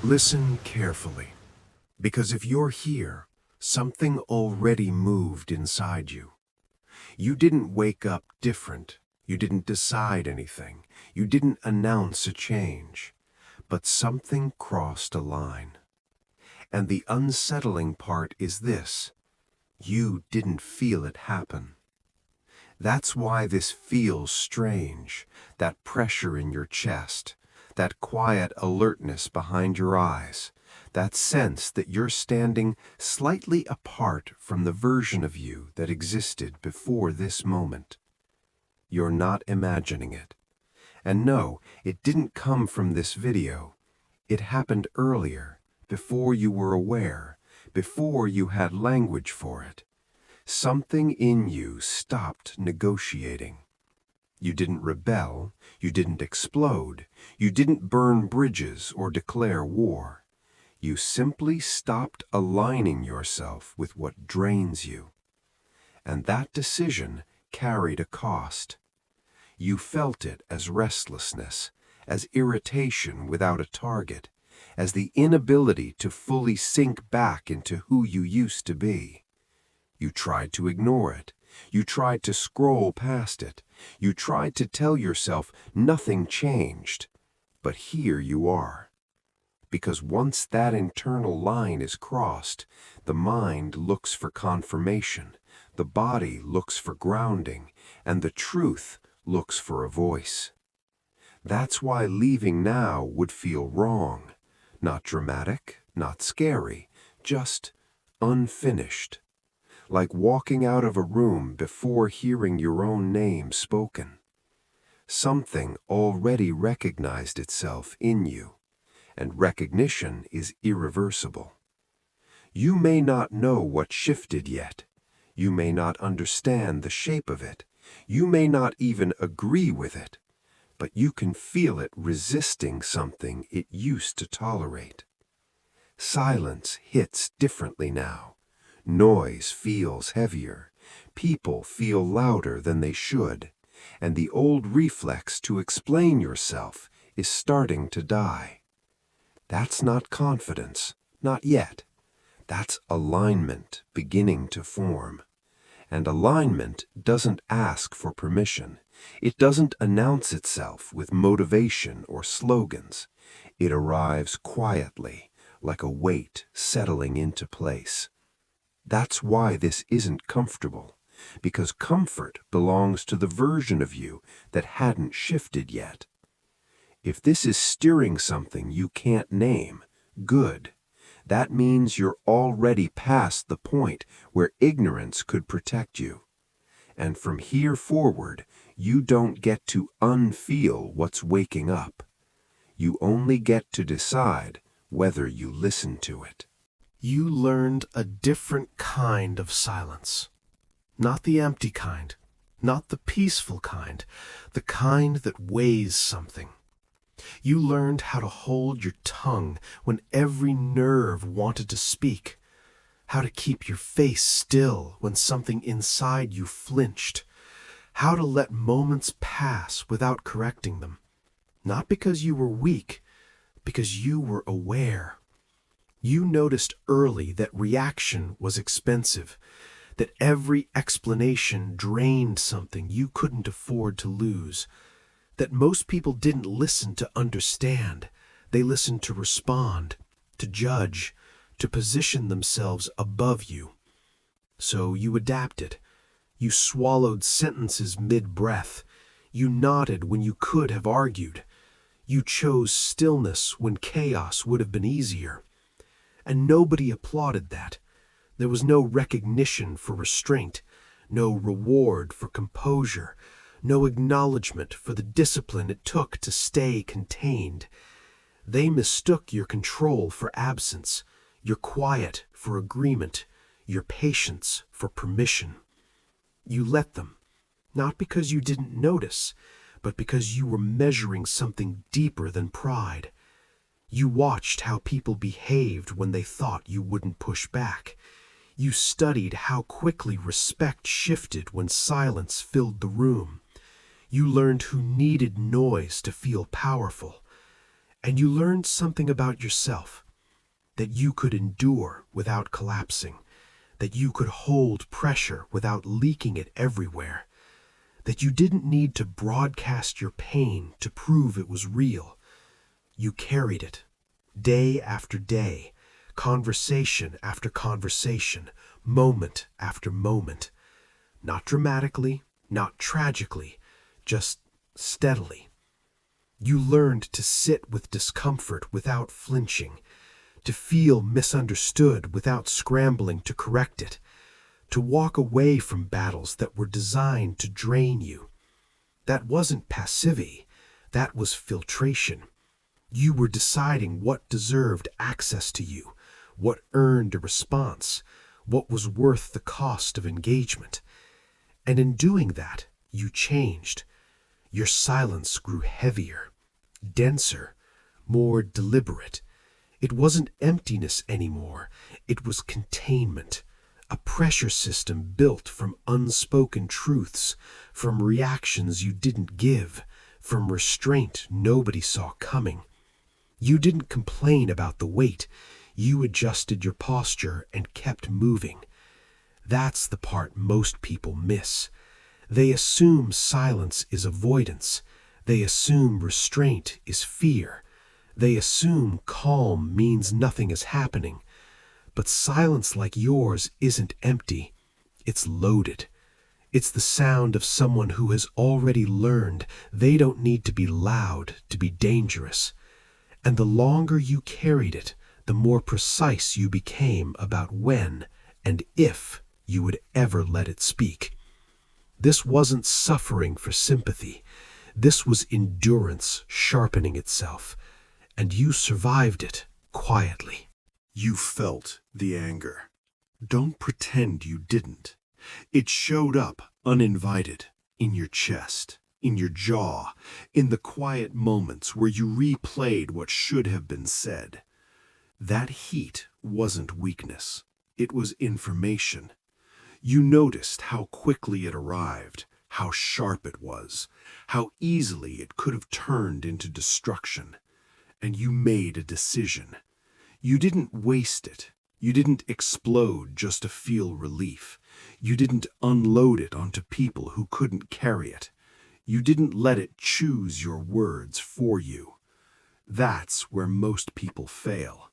Listen carefully, because if you're here, something already moved inside you. You didn't wake up different. You didn't decide anything. You didn't announce a change. But something crossed a line. And the unsettling part is this: you didn't feel it happen. That's why this feels strange, that pressure in your chest, that quiet alertness behind your eyes, that sense that you're standing slightly apart from the version of you that existed before this moment. You're not imagining it. And no, it didn't come from this video. It happened earlier, before you were aware, before you had language for it. Something in you stopped negotiating. You didn't rebel, you didn't explode, you didn't burn bridges or declare war. You simply stopped aligning yourself with what drains you. And that decision carried a cost. You felt it as restlessness, as irritation without a target, as the inability to fully sink back into who you used to be. You tried to ignore it. You tried to scroll past it. You tried to tell yourself nothing changed. But here you are. Because once that internal line is crossed, the mind looks for confirmation, the body looks for grounding, and the truth looks for a voice. That's why leaving now would feel wrong. Not dramatic, not scary, just unfinished. Like walking out of a room before hearing your own name spoken. Something already recognized itself in you, and recognition is irreversible. You may not know what shifted yet. You may not understand the shape of it. You may not even agree with it, but you can feel it resisting something it used to tolerate. Silence hits differently now. Noise feels heavier, people feel louder than they should, and the old reflex to explain yourself is starting to die. That's not confidence, not yet. That's alignment beginning to form. And alignment doesn't ask for permission. It doesn't announce itself with motivation or slogans. It arrives quietly, like a weight settling into place. That's why this isn't comfortable, because comfort belongs to the version of you that hadn't shifted yet. If this is steering something you can't name, good. That means you're already past the point where ignorance could protect you. And from here forward, you don't get to unfeel what's waking up. You only get to decide whether you listen to it. You learned a different kind of silence. Not the empty kind, not the peaceful kind, the kind that weighs something. You learned how to hold your tongue when every nerve wanted to speak, how to keep your face still when something inside you flinched, how to let moments pass without correcting them, not because you were weak, because you were aware. You noticed early that reaction was expensive, that every explanation drained something you couldn't afford to lose, that most people didn't listen to understand, they listened to respond, to judge, to position themselves above you. So you adapted. You swallowed sentences mid-breath. You nodded when you could have argued. You chose stillness when chaos would have been easier. And nobody applauded that. There was no recognition for restraint, no reward for composure, no acknowledgement for the discipline it took to stay contained. They mistook your control for absence, your quiet for agreement, your patience for permission. You let them, not because you didn't notice, but because you were measuring something deeper than pride. You watched how people behaved when they thought you wouldn't push back. You studied how quickly respect shifted when silence filled the room. You learned who needed noise to feel powerful. And you learned something about yourself, that you could endure without collapsing, that you could hold pressure without leaking it everywhere, that you didn't need to broadcast your pain to prove it was real. You carried it, day after day, conversation after conversation, moment after moment. Not dramatically, not tragically, just steadily. You learned to sit with discomfort without flinching, to feel misunderstood without scrambling to correct it, to walk away from battles that were designed to drain you. That wasn't passivity, that was filtration. You were deciding what deserved access to you, what earned a response, what was worth the cost of engagement. And in doing that, you changed. Your silence grew heavier, denser, more deliberate. It wasn't emptiness anymore, it was containment, a pressure system built from unspoken truths, from reactions you didn't give, from restraint nobody saw coming. You didn't complain about the weight, you adjusted your posture and kept moving. That's the part most people miss. They assume silence is avoidance. They assume restraint is fear. They assume calm means nothing is happening. But silence like yours isn't empty. It's loaded. It's the sound of someone who has already learned they don't need to be loud to be dangerous. And the longer you carried it, the more precise you became about when and if you would ever let it speak. This wasn't suffering for sympathy. This was endurance sharpening itself. And you survived it quietly. You felt the anger. Don't pretend you didn't. It showed up uninvited, in your chest, in your jaw, in the quiet moments where you replayed what should have been said. That heat wasn't weakness. It was information. You noticed how quickly it arrived, how sharp it was, how easily it could have turned into destruction. And you made a decision. You didn't waste it. You didn't explode just to feel relief. You didn't unload it onto people who couldn't carry it. You didn't let it choose your words for you. That's where most people fail.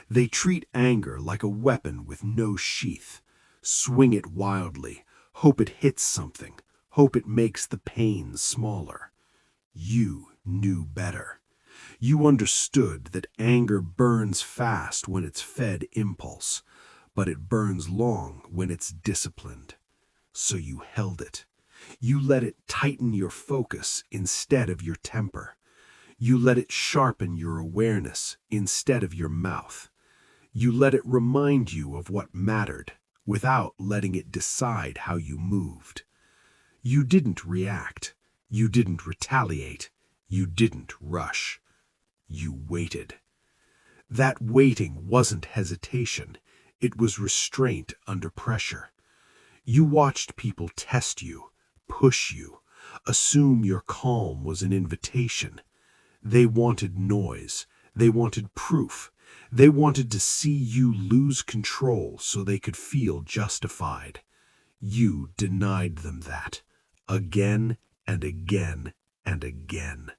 They treat anger like a weapon with no sheath. Swing it wildly, hope it hits something, hope it makes the pain smaller. You knew better. You understood that anger burns fast when it's fed impulse, but it burns long when it's disciplined. So you held it. You let it tighten your focus instead of your temper. You let it sharpen your awareness instead of your mouth. You let it remind you of what mattered without letting it decide how you moved. You didn't react. You didn't retaliate. You didn't rush. You waited. That waiting wasn't hesitation. It was restraint under pressure. You watched people test you, push you, assume your calm was an invitation. They wanted noise. They wanted proof. They wanted to see you lose control so they could feel justified. You denied them that, again and again and again.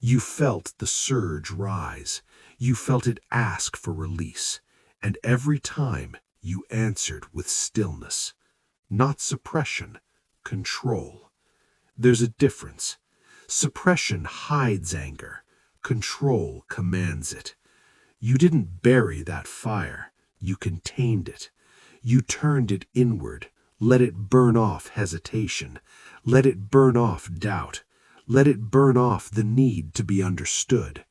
You felt the surge rise. You felt it ask for release. And every time you answered with stillness. Not suppression, control. There's a difference. Suppression hides anger. Control commands it. You didn't bury that fire. You contained it. You turned it inward. Let it burn off hesitation. Let it burn off doubt. Let it burn off the need to be understood.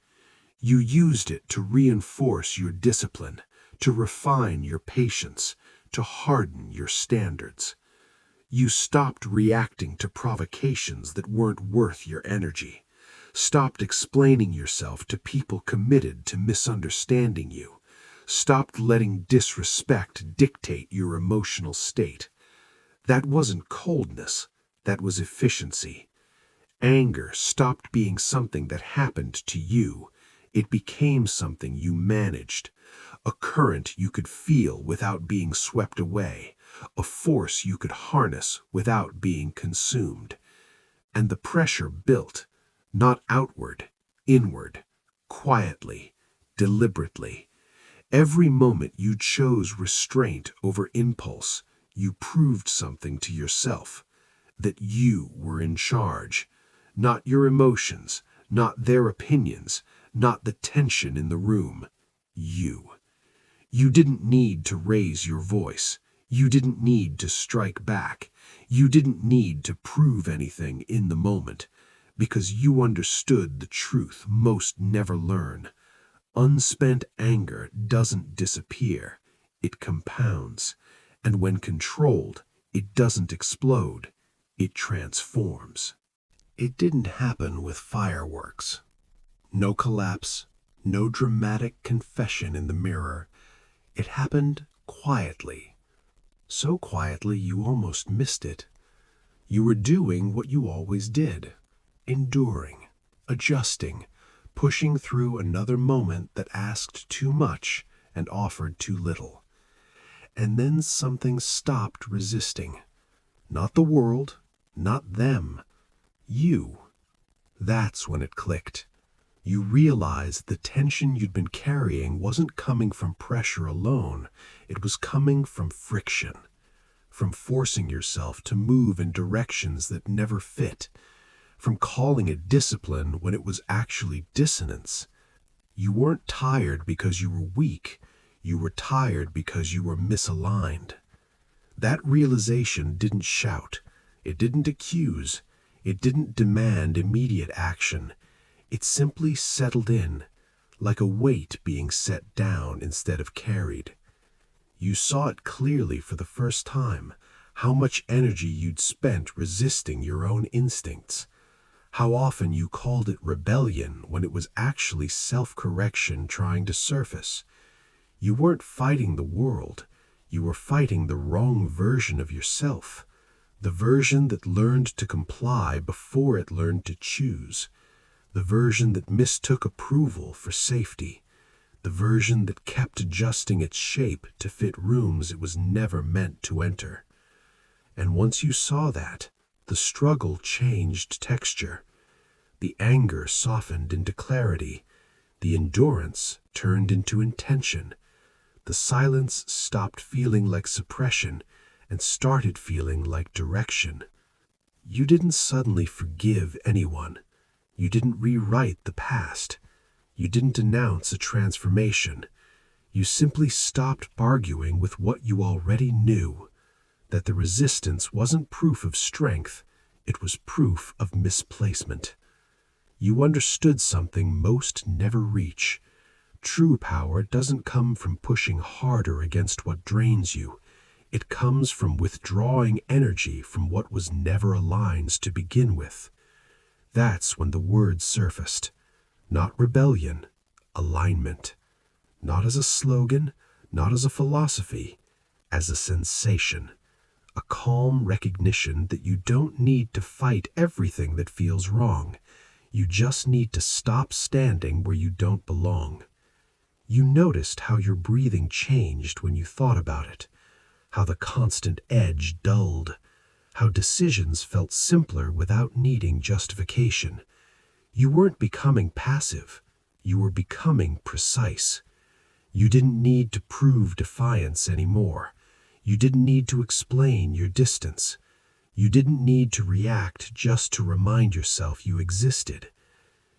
You used it to reinforce your discipline, to refine your patience, to harden your standards. You stopped reacting to provocations that weren't worth your energy. Stopped explaining yourself to people committed to misunderstanding you. Stopped letting disrespect dictate your emotional state. That wasn't coldness, that was efficiency. Anger stopped being something that happened to you. It became something you managed, a current you could feel without being swept away, a force you could harness without being consumed. And the pressure built, not outward, inward, quietly, deliberately. Every moment you chose restraint over impulse, you proved something to yourself, that you were in charge, not your emotions, not their opinions, not the tension in the room. You. You didn't need to raise your voice. You didn't need to strike back. You didn't need to prove anything in the moment, because you understood the truth most never learn. Unspent anger doesn't disappear. It compounds. And when controlled, it doesn't explode. It transforms. It didn't happen with fireworks. No collapse, no dramatic confession in the mirror. It happened quietly. So quietly you almost missed it. You were doing what you always did, enduring, adjusting, pushing through another moment that asked too much and offered too little. And then something stopped resisting. Not the world, not them, you. That's when it clicked. You realized the tension you'd been carrying wasn't coming from pressure alone. It was coming from friction, from forcing yourself to move in directions that never fit, from calling it discipline when it was actually dissonance. You weren't tired because you were weak. You were tired because you were misaligned. That realization didn't shout. It didn't accuse. It didn't demand immediate action. It simply settled in, like a weight being set down instead of carried. You saw it clearly for the first time, how much energy you'd spent resisting your own instincts, how often you called it rebellion when it was actually self-correction trying to surface. You weren't fighting the world, you were fighting the wrong version of yourself, the version that learned to comply before it learned to choose, the version that mistook approval for safety, the version that kept adjusting its shape to fit rooms it was never meant to enter. And once you saw that, the struggle changed texture. The anger softened into clarity. The endurance turned into intention. The silence stopped feeling like suppression and started feeling like direction. You didn't suddenly forgive anyone. You didn't rewrite the past. You didn't announce a transformation. You simply stopped arguing with what you already knew, that the resistance wasn't proof of strength, it was proof of misplacement. You understood something most never reach. True power doesn't come from pushing harder against what drains you. It comes from withdrawing energy from what was never aligned to begin with. That's when the word surfaced. Not rebellion, alignment. Not as a slogan, not as a philosophy, as a sensation. A calm recognition that you don't need to fight everything that feels wrong. You just need to stop standing where you don't belong. You noticed how your breathing changed when you thought about it, how the constant edge dulled, how decisions felt simpler without needing justification. You weren't becoming passive, you were becoming precise. You didn't need to prove defiance anymore. You didn't need to explain your distance. You didn't need to react just to remind yourself you existed.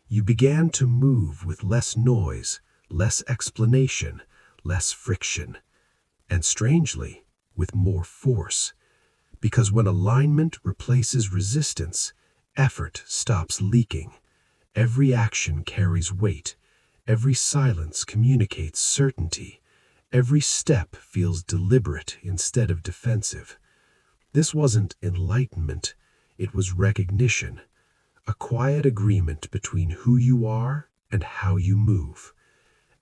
You began to move with less noise, less explanation, less friction, and strangely, with more force. Because when alignment replaces resistance, effort stops leaking. Every action carries weight. Every silence communicates certainty. Every step feels deliberate instead of defensive. This wasn't enlightenment, it was recognition, a quiet agreement between who you are and how you move.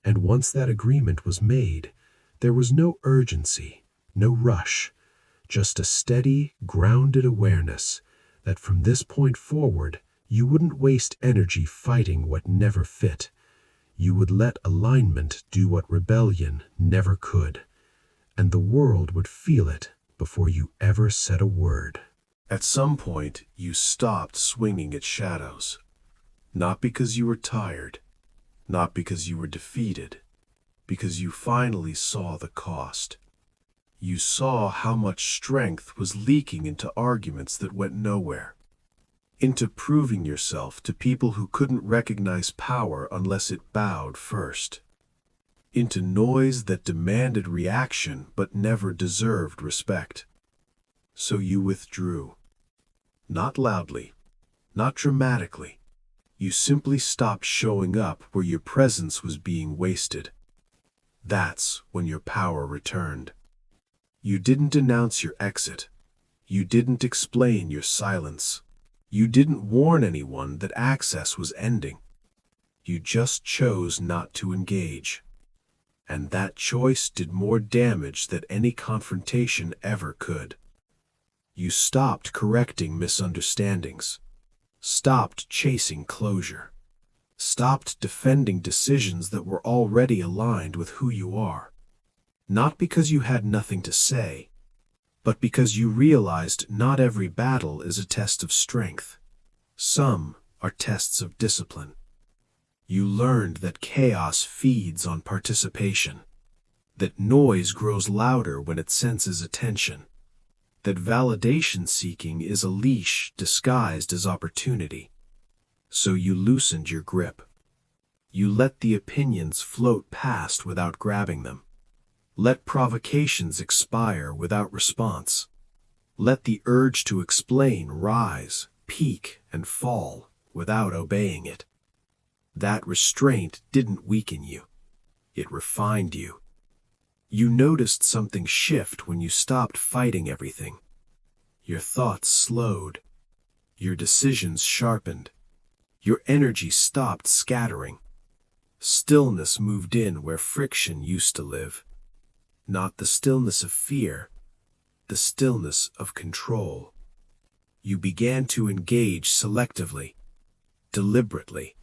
And once that agreement was made, there was no urgency, no rush, just a steady, grounded awareness that from this point forward, you wouldn't waste energy fighting what never fit. You would let alignment do what rebellion never could, and the world would feel it before you ever said a word. At some point, you stopped swinging at shadows. Not because you were tired, not because you were defeated, because you finally saw the cost. You saw how much strength was leaking into arguments that went nowhere, into proving yourself to people who couldn't recognize power unless it bowed first, into noise that demanded reaction but never deserved respect. So you withdrew. Not loudly, not dramatically. You simply stopped showing up where your presence was being wasted. That's when your power returned. You didn't announce your exit. You didn't explain your silence. You didn't warn anyone that access was ending. You just chose not to engage. And that choice did more damage than any confrontation ever could. You stopped correcting misunderstandings, stopped chasing closure, stopped defending decisions that were already aligned with who you are. Not because you had nothing to say, but because you realized not every battle is a test of strength. Some are tests of discipline. You learned that chaos feeds on participation, that noise grows louder when it senses attention, that validation seeking is a leash disguised as opportunity. So you loosened your grip. You let the opinions float past without grabbing them. Let provocations expire without response. Let the urge to explain rise, peak, and fall without obeying it. That restraint didn't weaken you. It refined you. You noticed something shift when you stopped fighting everything. Your thoughts slowed. Your decisions sharpened. Your energy stopped scattering. Stillness moved in where friction used to live. Not the stillness of fear, the stillness of control. You began to engage selectively, deliberately,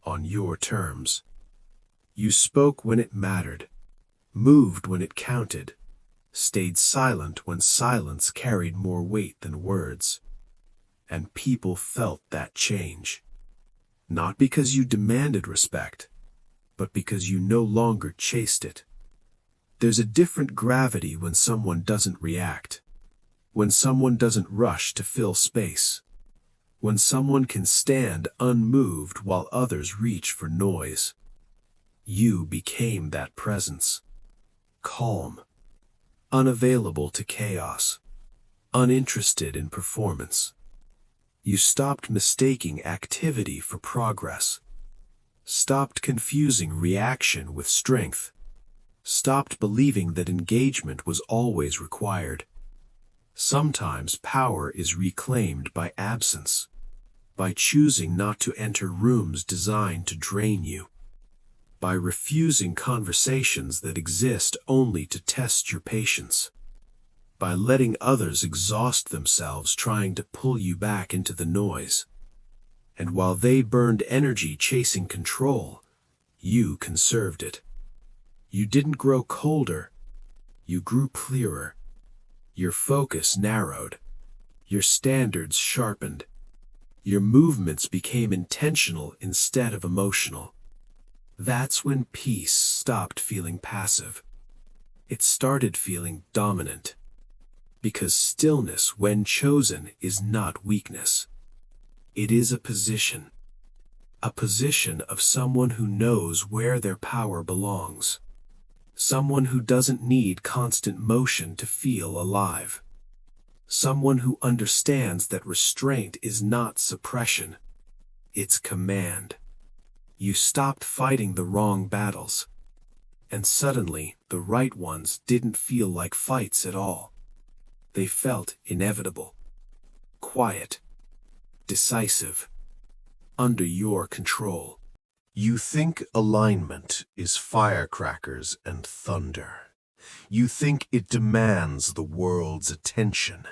on your terms. You spoke when it mattered, moved when it counted, stayed silent when silence carried more weight than words. And people felt that change. Not because you demanded respect, but because you no longer chased it. There's a different gravity when someone doesn't react, when someone doesn't rush to fill space, when someone can stand unmoved while others reach for noise. You became that presence, calm, unavailable to chaos, uninterested in performance. You stopped mistaking activity for progress, stopped confusing reaction with strength, stopped believing that engagement was always required. Sometimes power is reclaimed by absence, by choosing not to enter rooms designed to drain you, by refusing conversations that exist only to test your patience, by letting others exhaust themselves trying to pull you back into the noise. And while they burned energy chasing control, you conserved it. You didn't grow colder, you grew clearer. Your focus narrowed, your standards sharpened, your movements became intentional instead of emotional. That's when peace stopped feeling passive. It started feeling dominant. Because stillness, when chosen, is not weakness. It is a position of someone who knows where their power belongs. Someone who doesn't need constant motion to feel alive. Someone who understands that restraint is not suppression, it's command. You stopped fighting the wrong battles, and suddenly the right ones didn't feel like fights at all. They felt inevitable, quiet, decisive, under your control. You think alignment is firecrackers and thunder. You think it demands the world's attention.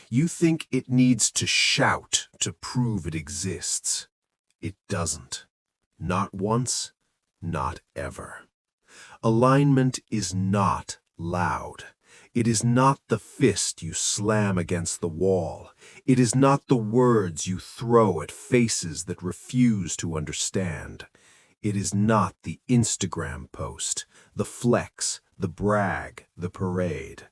You think it needs to shout to prove it exists. It doesn't. Not once, not ever. Alignment is not loud. It is not the fist you slam against the wall. It is not the words you throw at faces that refuse to understand. It is not the Instagram post, the flex, the brag, the parade.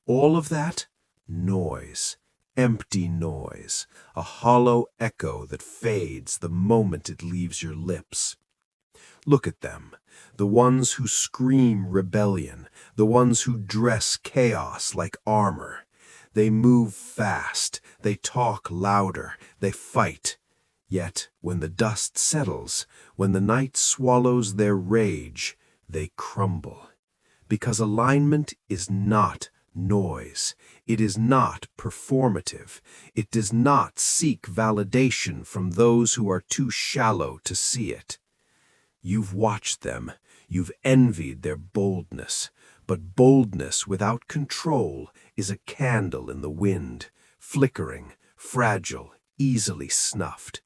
All of that? Noise. Empty noise. A hollow echo that fades the moment it leaves your lips. Look at them, the ones who scream rebellion, the ones who dress chaos like armor. They move fast, they talk louder, they fight. Yet, when the dust settles, when the night swallows their rage, they crumble. Because alignment is not noise. It is not performative. It does not seek validation from those who are too shallow to see it. You've watched them, you've envied their boldness, but boldness without control is a candle in the wind, flickering, fragile, easily snuffed.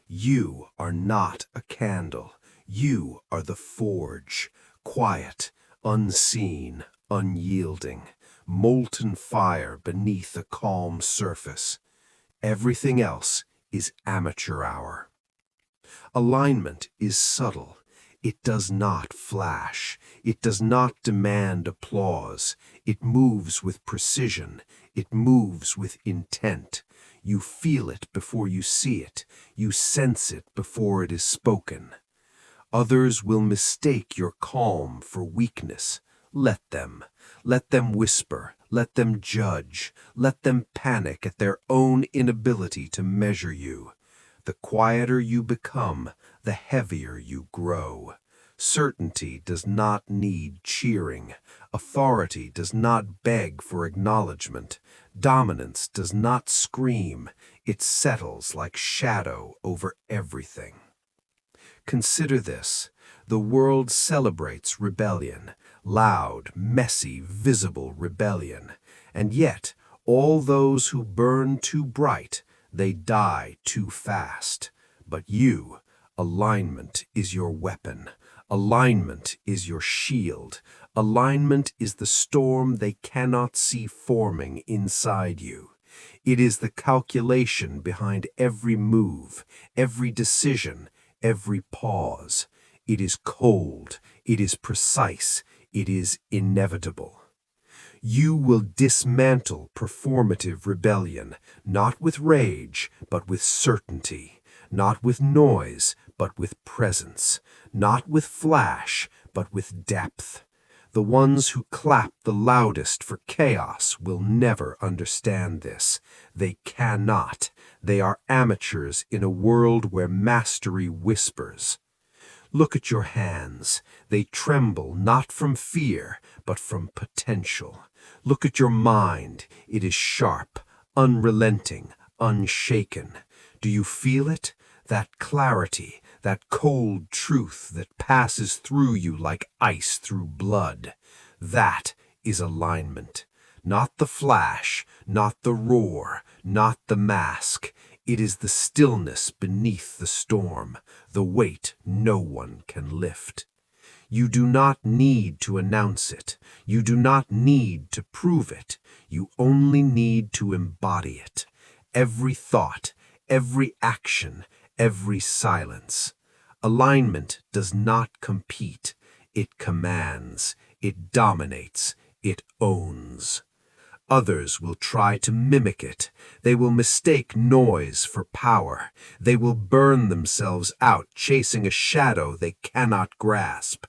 You are not a candle, you are the forge, quiet, unseen, unyielding, molten fire beneath a calm surface. Everything else is amateur hour. Alignment is subtle. It does not flash. It does not demand applause. It moves with precision. It moves with intent. You feel it before you see it. You sense it before it is spoken. Others will mistake your calm for weakness. Let them. Let them whisper. Let them judge. Let them panic at their own inability to measure you. The quieter you become, the heavier you grow. Certainty does not need cheering. Authority does not beg for acknowledgement. Dominance does not scream. It settles like shadow over everything. Consider this. The world celebrates rebellion, loud, messy, visible rebellion. And yet, all those who burn too bright, they die too fast. But you, alignment is your weapon. Alignment is your shield. Alignment is the storm they cannot see forming inside you. It is the calculation behind every move, every decision, every pause. It is cold. It is precise. It is inevitable. You will dismantle performative rebellion, not with rage, but with certainty, not with noise, but with presence, not with flash, but with depth. The ones who clap the loudest for chaos will never understand this. They cannot. They are amateurs in a world where mastery whispers. Look at your hands. They tremble not from fear, but from potential. Look at your mind. It is sharp, unrelenting, unshaken. Do you feel it? That clarity, that cold truth that passes through you like ice through blood. That is alignment. Not the flash, not the roar, not the mask. It is the stillness beneath the storm, the weight no one can lift. You do not need to announce it. You do not need to prove it. You only need to embody it. Every thought, every action, every silence. Alignment does not compete. It commands. It dominates. It owns. Others will try to mimic it. They will mistake noise for power. They will burn themselves out chasing a shadow they cannot grasp.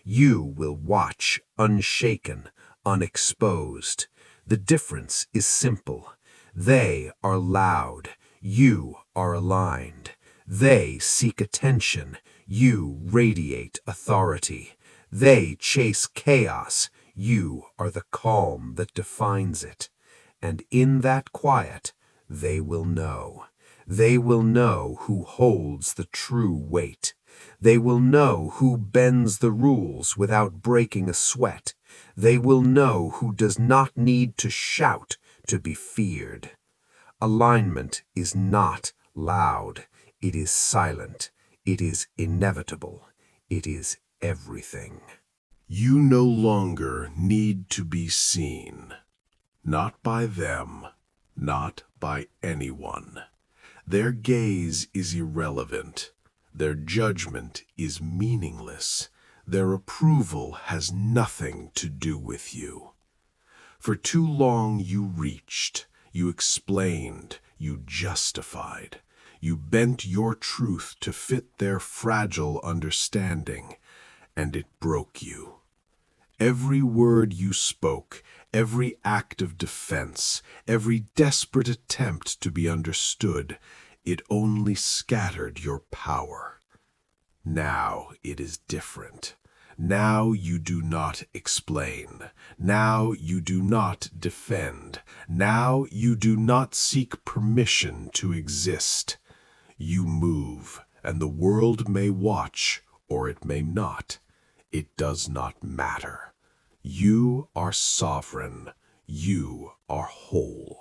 You will watch unshaken, unexposed. The difference is simple. They are loud. You are aligned. They seek attention. You radiate authority. They chase chaos. You are the calm that defines it. And in that quiet, they will know. They will know who holds the true weight. They will know who bends the rules without breaking a sweat. They will know who does not need to shout to be feared. Alignment is not loud. It is silent. It is inevitable. It is everything. You no longer need to be seen. Not by them, not by anyone. Their gaze is irrelevant. Their judgment is meaningless. Their approval has nothing to do with you. For too long you reached, you explained, you justified. You bent your truth to fit their fragile understanding, and it broke you. Every word you spoke, every act of defense, every desperate attempt to be understood, it only scattered your power. Now it is different. Now you do not explain. Now you do not defend. Now you do not seek permission to exist. You move, and the world may watch, or it may not. It does not matter. You are sovereign. You are whole.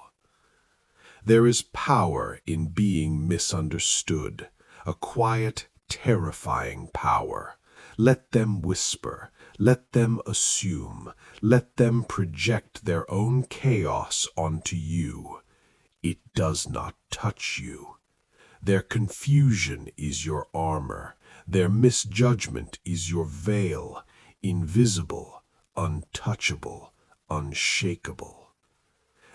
There is power in being misunderstood, a quiet, terrifying power. Let them whisper, let them assume, let them project their own chaos onto you. It does not touch you. Their confusion is your armor. Their misjudgment is your veil, invisible, untouchable, unshakable.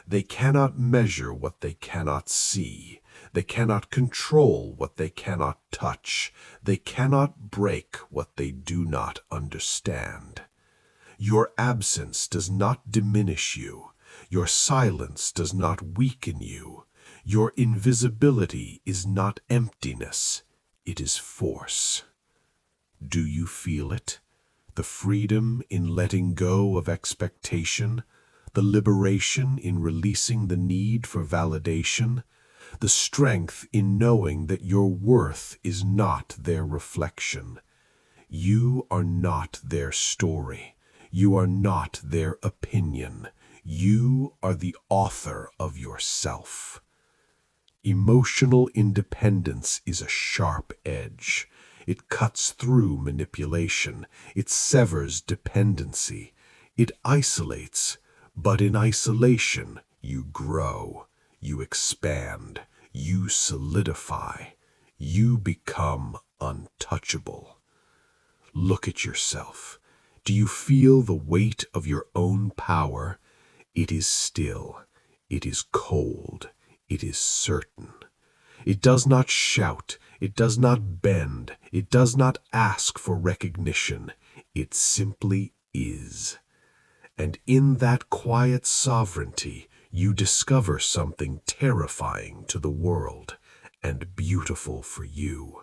They cannot measure what they cannot see. They cannot control what they cannot touch. They cannot break what they do not understand. Your absence does not diminish you. Your silence does not weaken you. Your invisibility is not emptiness. It is force. Do you feel it? The freedom in letting go of expectation, the liberation in releasing the need for validation, the strength in knowing that your worth is not their reflection. You are not their story. You are not their opinion. You are the author of yourself. Emotional independence is a sharp edge. It cuts through manipulation. It severs dependency. It isolates, but in isolation you grow, you expand, you solidify, you become untouchable. Look at yourself. Do you feel the weight of your own power? It is still. It is cold. It is certain. It does not shout. It does not bend. It does not ask for recognition. It simply is. And in that quiet sovereignty, you discover something terrifying to the world and beautiful for you.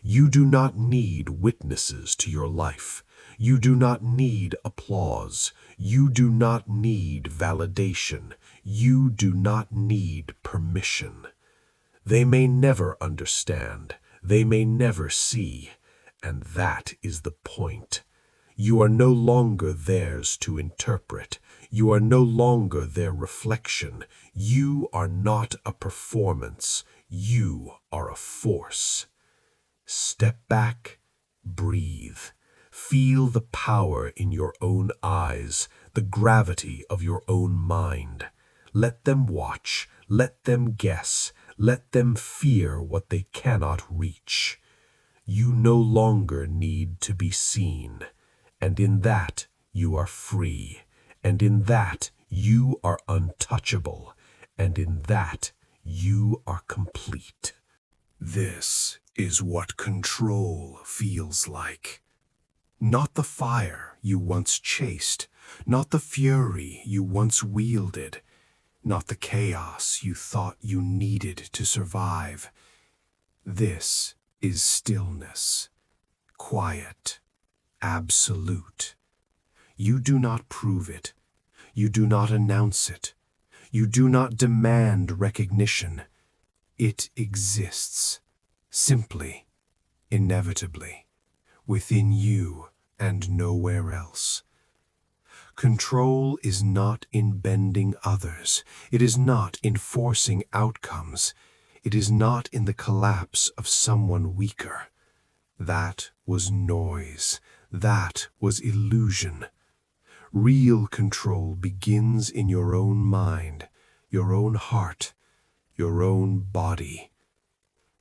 You do not need witnesses to your life. You do not need applause. You do not need validation. You do not need permission. They may never understand. They may never see. And that is the point. You are no longer theirs to interpret. You are no longer their reflection. You are not a performance. You are a force. Step back, breathe. Feel the power in your own eyes, the gravity of your own mind. Let them watch, let them guess, let them fear what they cannot reach. You no longer need to be seen, and in that you are free, and in that you are untouchable, and in that you are complete. This is what control feels like. Not the fire you once chased, not the fury you once wielded, not the chaos you thought you needed to survive. This is stillness, quiet, absolute. You do not prove it. You do not announce it. You do not demand recognition. It exists, simply, inevitably, within you and nowhere else. Control is not in bending others. It is not in forcing outcomes. It is not in the collapse of someone weaker. That was noise. That was illusion. Real control begins in your own mind, your own heart, your own body.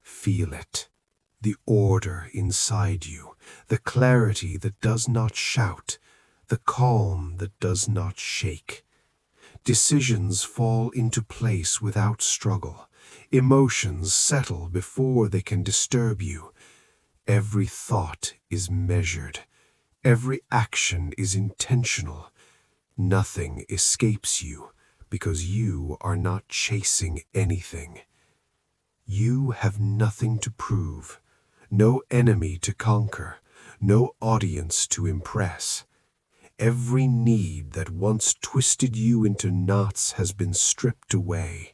Feel it, the order inside you, the clarity that does not shout, the calm that does not shake. Decisions fall into place without struggle. Emotions settle before they can disturb you. Every thought is measured. Every action is intentional. Nothing escapes you because you are not chasing anything. You have nothing to prove, no enemy to conquer, no audience to impress. Every need that once twisted you into knots has been stripped away.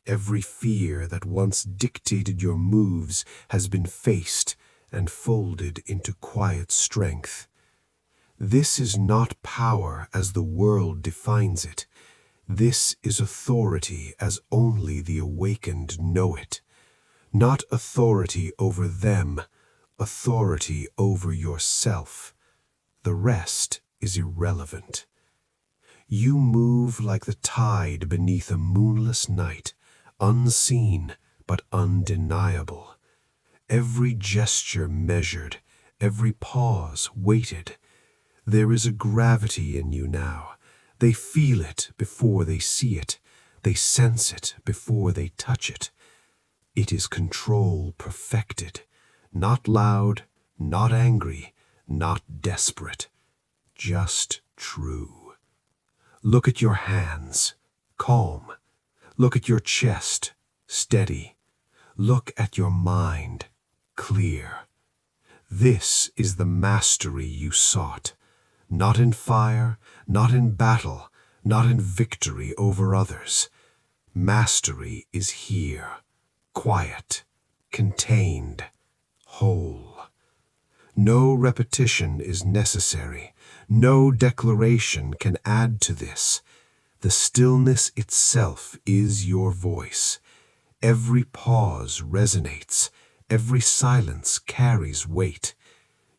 Every fear that once dictated your moves has been faced and folded into quiet strength. This is not power as the world defines it. This is authority as only the awakened know it. Not authority over them, authority over yourself. The rest is irrelevant. You move like the tide beneath a moonless night, unseen but undeniable. Every gesture measured, every pause weighted. There is a gravity in you now. They feel it before they see it. They sense it before they touch it. It is control perfected, not loud, not angry, not desperate, just true. Look at your hands, calm. Look at your chest, steady. Look at your mind, clear. This is the mastery you sought, not in fire, not in battle, not in victory over others. Mastery is here, quiet, contained, whole. No repetition is necessary. No declaration can add to this. The stillness itself is your voice. Every pause resonates. Every silence carries weight.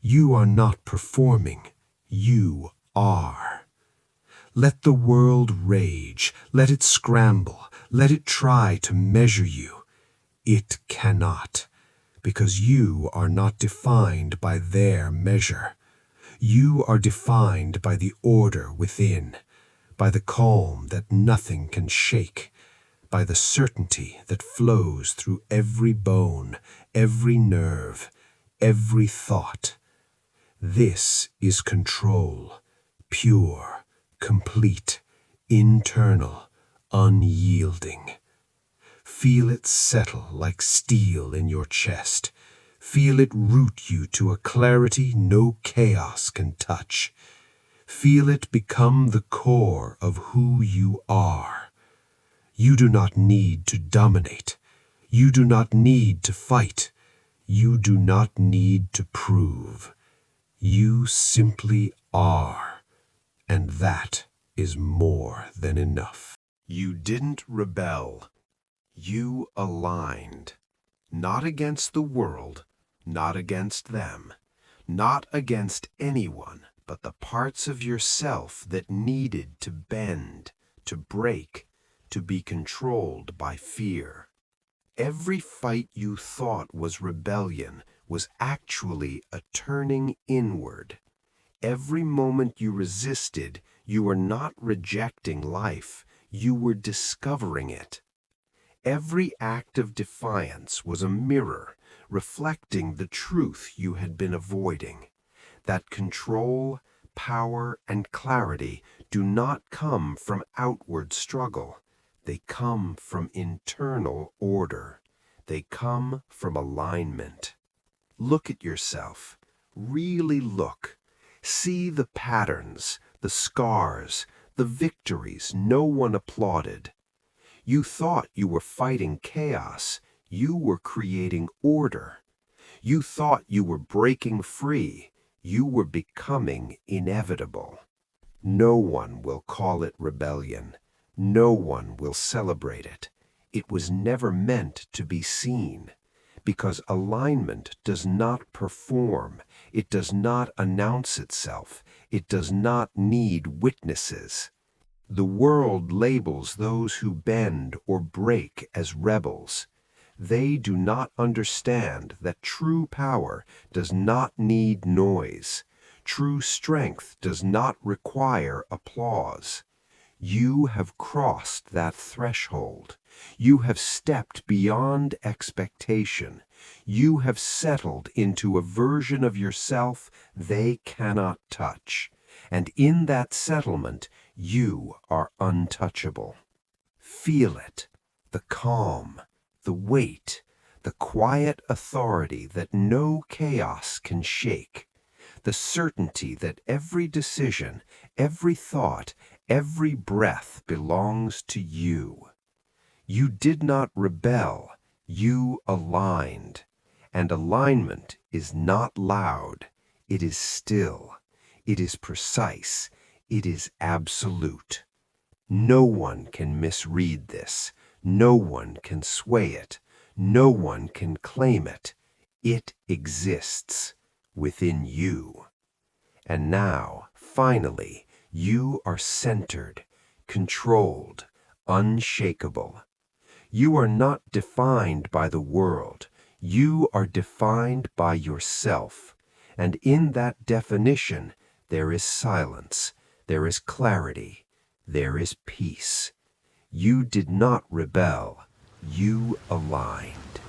You are not performing. You are. Let the world rage. Let it scramble. Let it try to measure you. It cannot, because you are not defined by their measure. You are defined by the order within, by the calm that nothing can shake, by the certainty that flows through every bone, every nerve, every thought. This is control, pure, complete, internal, unyielding. Feel it settle like steel in your chest. Feel it root you to a clarity no chaos can touch. Feel it become the core of who you are. You do not need to dominate. You do not need to fight. You do not need to prove. You simply are, and that is more than enough. You didn't rebel. You aligned, not against the world, not against them, not against anyone, but the parts of yourself that needed to bend, to break, to be controlled by fear. Every fight you thought was rebellion was actually a turning inward. Every moment you resisted, you were not rejecting life, you were discovering it. Every act of defiance was a mirror, reflecting the truth you had been avoiding, that control, power, and clarity do not come from outward struggle. They come from internal order. They come from alignment. Look at yourself. Really look. See the patterns, the scars, the victories no one applauded. You thought you were fighting chaos. You were creating order. You thought you were breaking free. You were becoming inevitable. No one will call it rebellion. No one will celebrate it. It was never meant to be seen. because alignment does not perform, it does not announce itself, it does not need witnesses. The world labels those who bend or break as rebels. They do not understand that true power does not need noise. True strength does not require applause. You have crossed that threshold. You have stepped beyond expectation. You have settled into a version of yourself they cannot touch. And in that settlement, you are untouchable. Feel it, the calm, the weight, the quiet authority that no chaos can shake, the certainty that every decision, every thought, every breath belongs to you. You did not rebel, you aligned. And alignment is not loud, it is still, it is precise, it is absolute. No one can misread this, no one can sway it, no one can claim it. It exists within you. And now, finally, you are centered, controlled, unshakable. You are not defined by the world. You are defined by yourself. And in that definition, there is silence, there is clarity, there is peace. You did not rebel. You aligned.